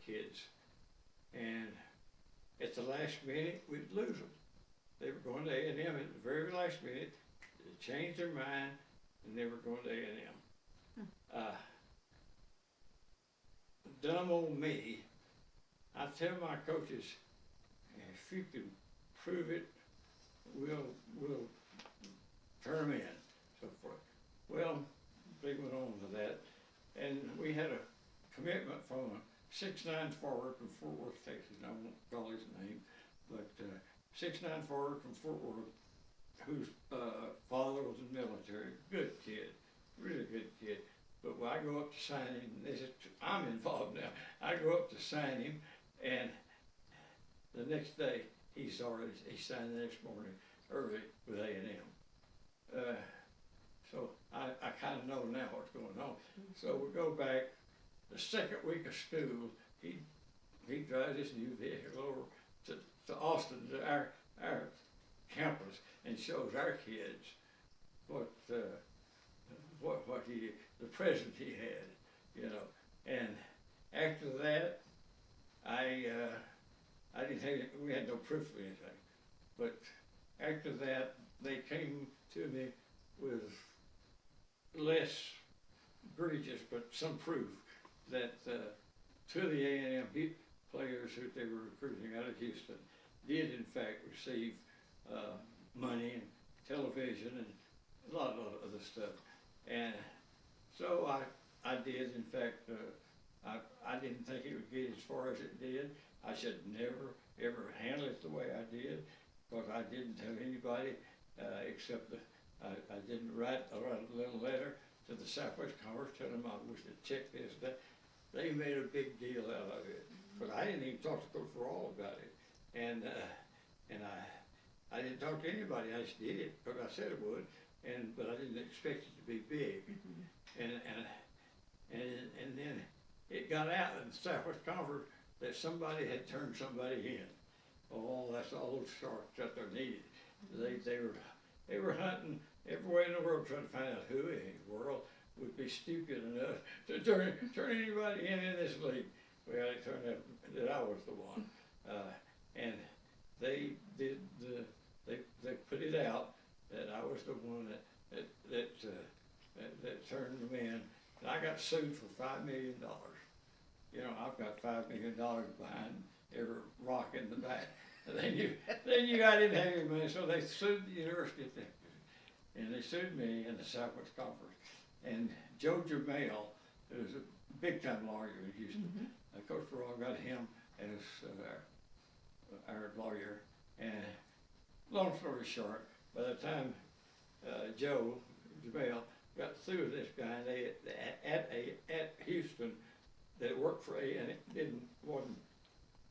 kids. And at the last minute, we'd lose them. They were going to A&M at the very last minute. They changed their mind, and they were going to A&M. Dumb old me. I tell my coaches, if you can prove it, we'll turn them in, so forth. Well, they went on to that, and we had a commitment from a 6'9" forward from Fort Worth, Texas. I won't call his name, but 6'9" forward from Fort Worth, whose father was in the military. Good kid, really good kid. But when I go up to sign him, I'm involved now. I go up to sign him, and the next day he signed the next morning early with A&M. So I kind of know now what's going on. So we go back. The second week of school, he drives this new vehicle over to Austin, to our campus, and shows our kids what the present he had, you know. And after that, I didn't have it, we had no proof of anything. But after that, they came to me with less egregious, but some proof that two of the A&M players who they were recruiting out of Houston did in fact receive money and television and a lot of other stuff. And so I did, in fact, I didn't think it would get as far as it did. I should never, ever handle it the way I did, because I didn't tell anybody except I didn't write a little letter to the Southwest Conference telling them I was to check this, that. They made a big deal out of it, but I didn't even talk to Coach Rawl about it. And I didn't talk to anybody. I just did it because I said it would, but I didn't expect it to be big. And then it got out in the Southwest Conference that somebody had turned somebody in. Oh, that's the old sharks that they're needed. They were hunting everywhere in the world trying to find out who in the world would be stupid enough to turn anybody in this league. Well, it turned out that I was the one, and they put it out that I was the one that turned them in, and I got sued for $5 million. You know, I've got $5 million behind every rock in the back. They knew I didn't have any money, so they sued the University of Texas, and they sued me in the Southwest Conference. And Joe Jamel, who's a big-time lawyer in Houston, Coach Rawl got him as our lawyer. And long story short, by the time Joe Jamel got through with this guy, they at Houston, that worked for wasn't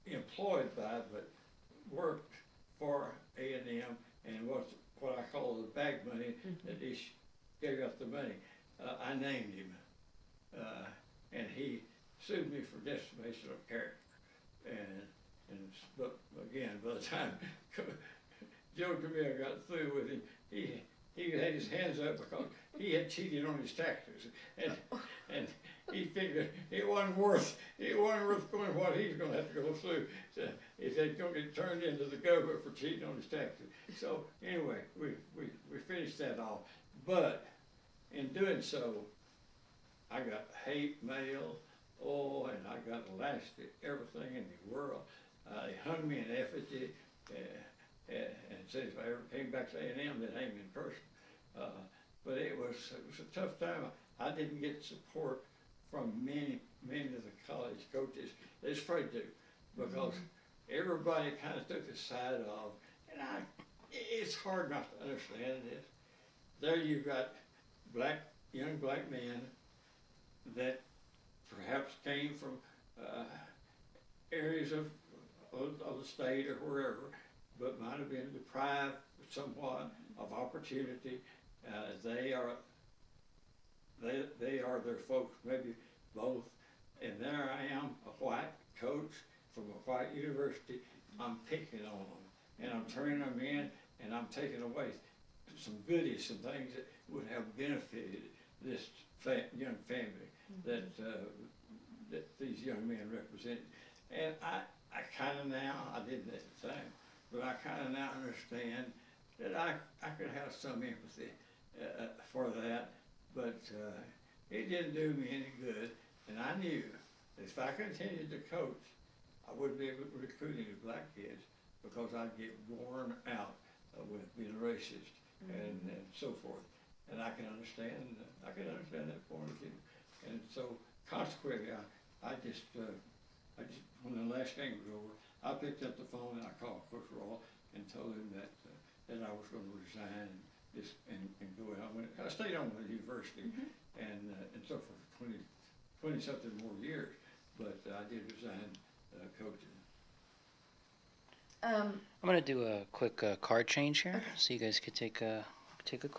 employed by, but worked for A&M and was what I call the bag money that he gave out the money. I named him, and he sued me for defamation of character. But again, by the time Joe Jamel got through with him, he had his hands up because he had cheated on his taxes, and he figured it wasn't worth going what he's going to have to go through if they're going to get turned into the government for cheating on his taxes. So anyway, we finished that off, but in doing so, I got hate mail, and I got lashed at everything in the world. They hung me in effigy, and said if I ever came back to A&M, they'd hang me in person. But it was a tough time. I didn't get support from many of the college coaches. They was afraid to, because everybody kind of took the side of, and it's hard not to understand this. There you've got young black men that perhaps came from areas of the state or wherever, but might have been deprived somewhat of opportunity. They are their folks, maybe both. And there I am, a white coach from a white university. I'm picking on them, and I'm turning them in, and I'm taking away some goodies, some things that would have benefited this young family that that these young men represented. And I kind of now, I didn't at the time, but I kind of now understand that I could have some empathy for that, but it didn't do me any good. And I knew that if I continued to coach, I wouldn't be able to recruit any black kids because I'd get worn out with being racist and so forth. And I can understand that point of view. And so consequently, I just when the last game was over, I picked up the phone and I called Coach Raw and told him that I was going to resign and go out. I stayed on with the university and so for 20 something more years, but I did resign coaching. I'm gonna do a quick card change here, so you guys could take a quick